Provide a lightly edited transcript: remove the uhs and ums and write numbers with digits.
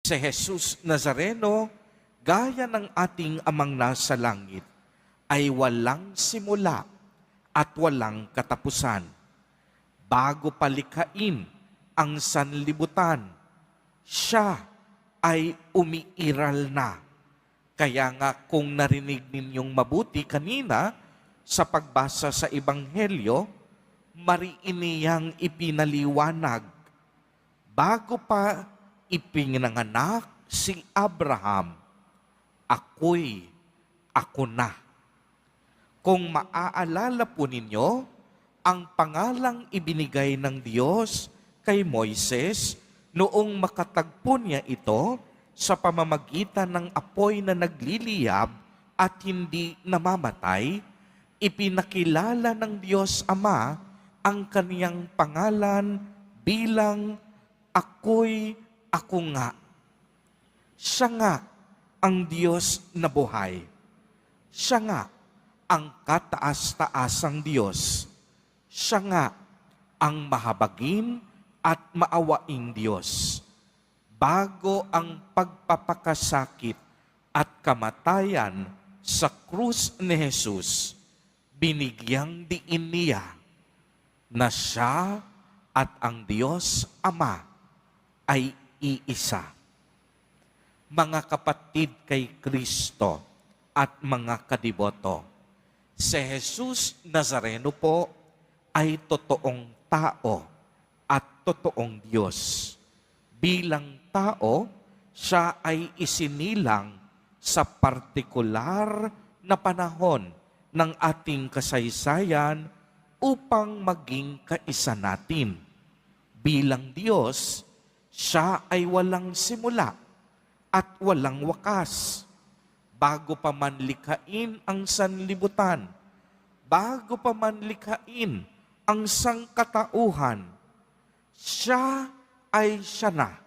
Si Jesus Nazareno, gaya ng ating amang nasa langit, ay walang simula at walang katapusan. Bago palikhain ang sanlibutan, siya ay umiiral na. Kaya nga kung narinig ninyong mabuti kanina sa pagbasa sa Ebanghelyo, mariiniyang ipinaliwanag. Bago pa ipinanganak si Abraham, ako na. Kung maaalala po ninyo, ang pangalang ibinigay ng Diyos kay Moises noong makatagpo niya ito sa pamamagitan ng apoy na nagliliyab at hindi namamatay, ipinakilala ng Diyos Ama ang kaniyang pangalan bilang ako nga. Siya nga ang Diyos na buhay. Siya nga ang kataas-taasang Diyos. Siya nga ang mahabagin at maawaing Diyos. Bago ang pagpapakasakit at kamatayan sa krus ni Jesus, binigyang diin niya na siya at ang Diyos Ama ay iisa. Mga kapatid kay Kristo at mga kadiboto, si Jesus Nazareno po ay totoong tao at totoong Diyos. Bilang tao, siya ay isinilang sa partikular na panahon ng ating kasaysayan upang maging kaisa natin. Bilang Diyos, siya ay walang simula at walang wakas. Bago pa man likhain ang sanlibutan, bago pa man likhain ang sangkatauhan, siya ay siya na.